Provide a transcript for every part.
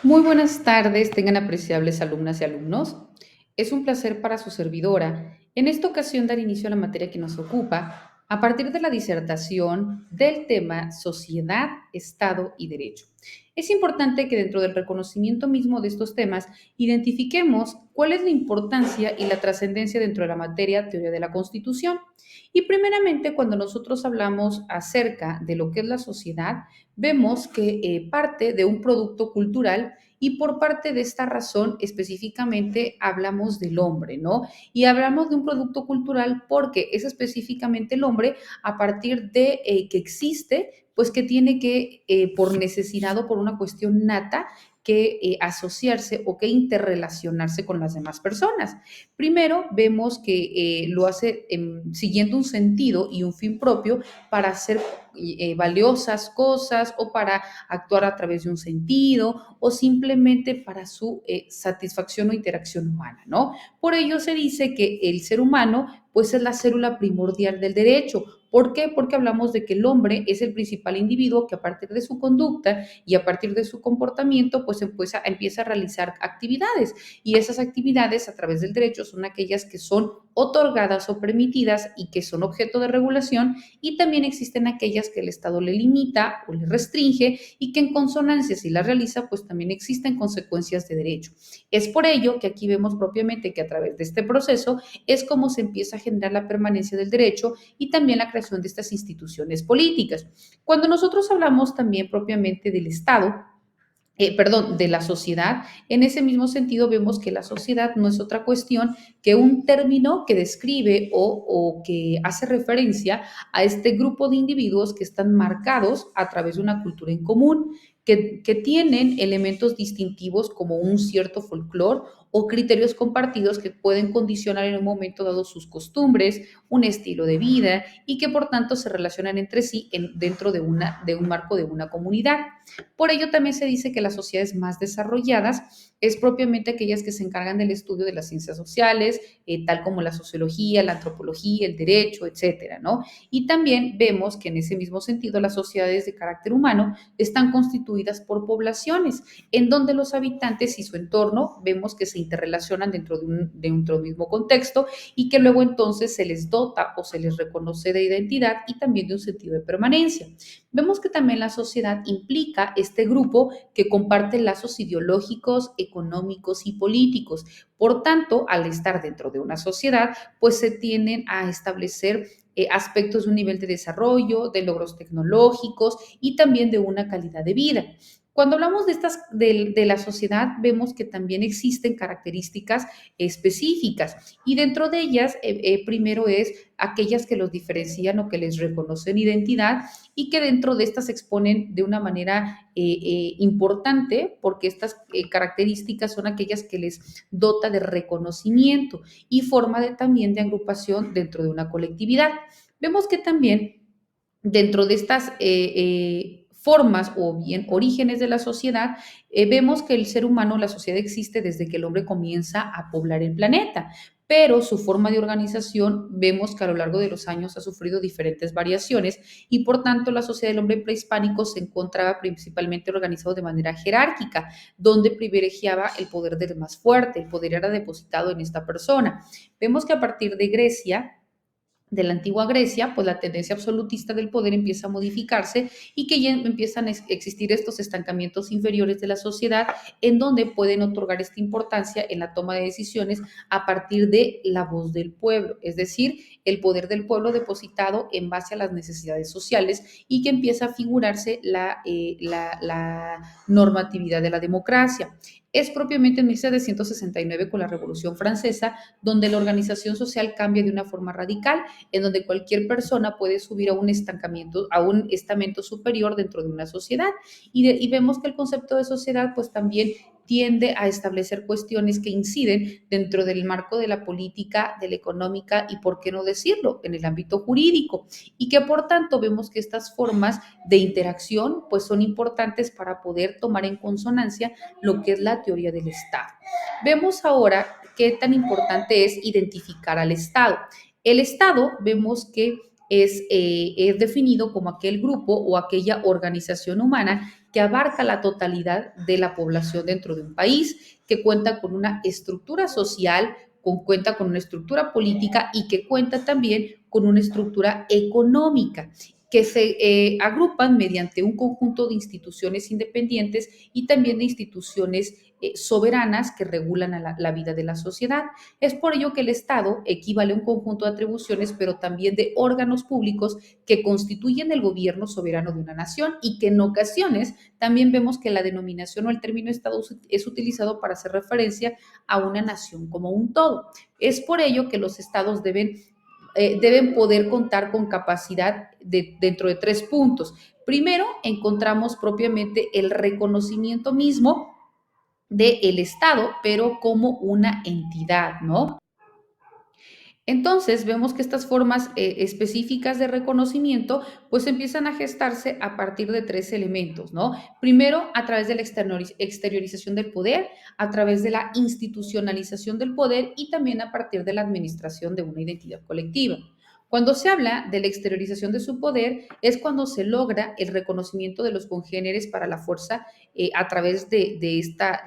Muy buenas tardes, tengan apreciables alumnas y alumnos. Es un placer para su servidora en esta ocasión dar inicio a la materia que nos ocupa a partir de la disertación del tema Sociedad, Estado y Derecho. Es importante que dentro del reconocimiento mismo de estos temas identifiquemos cuál es la importancia y la trascendencia dentro de la materia Teoría de la Constitución. Y primeramente, cuando nosotros hablamos acerca de lo que es la sociedad, vemos que parte de un producto cultural y por parte de esta razón específicamente hablamos del hombre, ¿no? Y hablamos de un producto cultural porque es específicamente el hombre a partir de que existe, pues que tiene que, por necesidad o por una cuestión nata, que asociarse o que interrelacionarse con las demás personas. Primero, vemos que lo hace siguiendo un sentido y un fin propio para hacer valiosas cosas o para actuar a través de un sentido o simplemente para su satisfacción o interacción humana, ¿no? Por ello se dice que el ser humano pues es la célula primordial del derecho. ¿Por qué? Porque hablamos de que el hombre es el principal individuo que a partir de su conducta y a partir de su comportamiento pues empieza a realizar actividades y esas actividades a través del derecho son aquellas que son otorgadas o permitidas y que son objeto de regulación y también existen aquellas que el Estado le limita o le restringe y que en consonancia si las realiza, pues también existen consecuencias de derecho. Es por ello que aquí vemos propiamente que a través de este proceso es como se empieza a generar la permanencia del derecho y también la creación de estas instituciones políticas. Cuando nosotros hablamos también propiamente del Estado, perdón, de la sociedad. En ese mismo sentido, vemos que la sociedad no es otra cuestión que un término que describe o que hace referencia a este grupo de individuos que están marcados a través de una cultura en común, que tienen elementos distintivos como un cierto folclore o criterios compartidos que pueden condicionar en un momento dado sus costumbres, un estilo de vida y que por tanto se relacionan entre sí dentro de un marco de una comunidad. Por ello también se dice que las sociedades más desarrolladas es propiamente aquellas que se encargan del estudio de las ciencias sociales, tal como la sociología, la antropología, el derecho, etcétera, ¿no? Y también vemos que en ese mismo sentido las sociedades de carácter humano están constituidas por poblaciones, en donde los habitantes y su entorno vemos que se interrelacionan dentro de un mismo contexto y que luego entonces se les dota o se les reconoce de identidad y también de un sentido de permanencia. Vemos que también la sociedad implica este grupo que comparte lazos ideológicos, económicos y políticos. Por tanto, al estar dentro de una sociedad, pues se tienden a establecer aspectos de un nivel de desarrollo, de logros tecnológicos y también de una calidad de vida. Cuando hablamos de la sociedad, vemos que también existen características específicas y dentro de ellas, primero es aquellas que los diferencian o que les reconocen identidad y que dentro de estas se exponen de una manera importante porque estas características son aquellas que les dota de reconocimiento y forma también de agrupación dentro de una colectividad. Vemos que también dentro de estas formas o bien orígenes de la sociedad, vemos que el ser humano, la sociedad existe desde que el hombre comienza a poblar el planeta, pero su forma de organización vemos que a lo largo de los años ha sufrido diferentes variaciones y por tanto la sociedad del hombre prehispánico se encontraba principalmente organizado de manera jerárquica, donde privilegiaba el poder del más fuerte, el poder era depositado en esta persona. Vemos que a partir de la antigua Grecia, pues la tendencia absolutista del poder empieza a modificarse y que ya empiezan a existir estos estancamientos inferiores de la sociedad en donde pueden otorgar esta importancia en la toma de decisiones a partir de la voz del pueblo, es decir, el poder del pueblo depositado en base a las necesidades sociales y que empieza a figurarse la normatividad de la democracia. Es propiamente en 1769 con la Revolución Francesa donde la organización social cambia de una forma radical en donde cualquier persona puede subir a un estancamiento, a un estamento superior dentro de una sociedad. Y vemos que el concepto de sociedad pues también tiende a establecer cuestiones que inciden dentro del marco de la política, de la económica y, por qué no decirlo, en el ámbito jurídico. Y que por tanto vemos que estas formas de interacción pues son importantes para poder tomar en consonancia lo que es la teoría del Estado. Vemos ahora qué tan importante es identificar al Estado. El Estado vemos que es definido como aquel grupo o aquella organización humana que abarca la totalidad de la población dentro de un país, que cuenta con una estructura social, cuenta con una estructura política y que cuenta también con una estructura económica que se agrupan mediante un conjunto de instituciones independientes y también de instituciones soberanas que regulan a la vida de la sociedad. Es por ello que el Estado equivale a un conjunto de atribuciones, pero también de órganos públicos que constituyen el gobierno soberano de una nación y que en ocasiones también vemos que la denominación o el término Estado es utilizado para hacer referencia a una nación como un todo. Es por ello que los estados deben poder contar con capacidad dentro de 3 puntos. Primero, encontramos propiamente el reconocimiento mismo del Estado, pero como una entidad, ¿no? Entonces, vemos que estas formas específicas de reconocimiento pues empiezan a gestarse a partir de 3 elementos, ¿no? Primero, a través de la exteriorización del poder, a través de la institucionalización del poder y también a partir de la administración de una identidad colectiva. Cuando se habla de la exteriorización de su poder es cuando se logra el reconocimiento de los congéneres para la fuerza a través de esta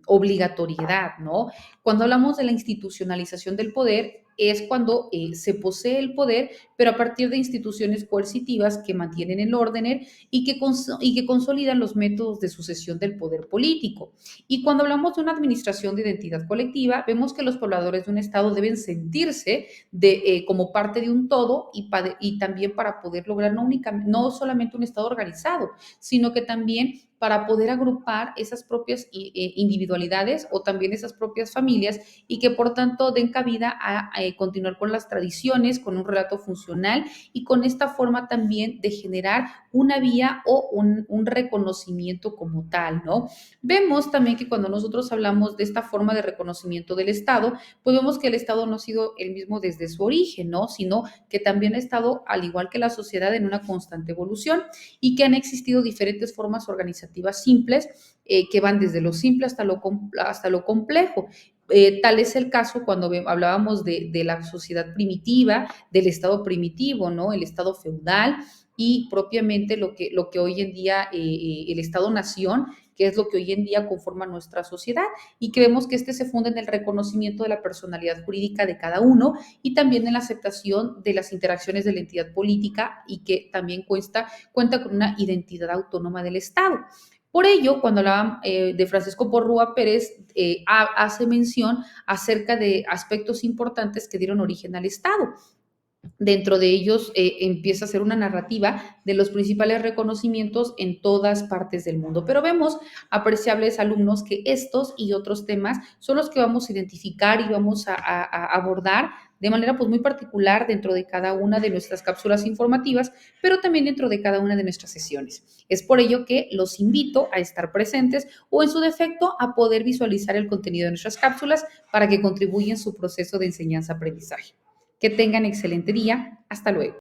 obligatoriedad, ¿no? Cuando hablamos de la institucionalización del poder, es cuando se posee el poder, pero a partir de instituciones coercitivas que mantienen el orden y que consolidan los métodos de sucesión del poder político. Y cuando hablamos de una administración de identidad colectiva, vemos que los pobladores de un Estado deben sentirse como parte de un todo y también para poder lograr no solamente un Estado organizado, sino que también para poder agrupar esas propias individualidades o también esas propias familias y que por tanto den cabida a continuar con las tradiciones, con un relato funcional y con esta forma también de generar una vía o un reconocimiento como tal, ¿no? Vemos también que cuando nosotros hablamos de esta forma de reconocimiento del Estado, pues vemos que el Estado no ha sido el mismo desde su origen, ¿no? Sino que también ha estado, al igual que la sociedad, en una constante evolución y que han existido diferentes formas organizativas simples que van desde lo simple hasta lo complejo. Tal es el caso cuando hablábamos de la sociedad primitiva, del Estado primitivo, ¿no? El Estado feudal y propiamente lo que hoy en día, el Estado-nación, que es lo que hoy en día conforma nuestra sociedad y que vemos que se funda en el reconocimiento de la personalidad jurídica de cada uno y también en la aceptación de las interacciones de la entidad política y que también cuenta con una identidad autónoma del Estado. Por ello, cuando hablaban de Francisco Porrúa Pérez, hace mención acerca de aspectos importantes que dieron origen al Estado. Dentro de ellos empieza a ser una narrativa de los principales reconocimientos en todas partes del mundo. Pero vemos, apreciables alumnos, que estos y otros temas son los que vamos a identificar y vamos a abordar de manera pues muy particular dentro de cada una de nuestras cápsulas informativas, pero también dentro de cada una de nuestras sesiones. Es por ello que los invito a estar presentes o en su defecto a poder visualizar el contenido de nuestras cápsulas para que contribuyan en su proceso de enseñanza-aprendizaje. Que tengan excelente día. Hasta luego.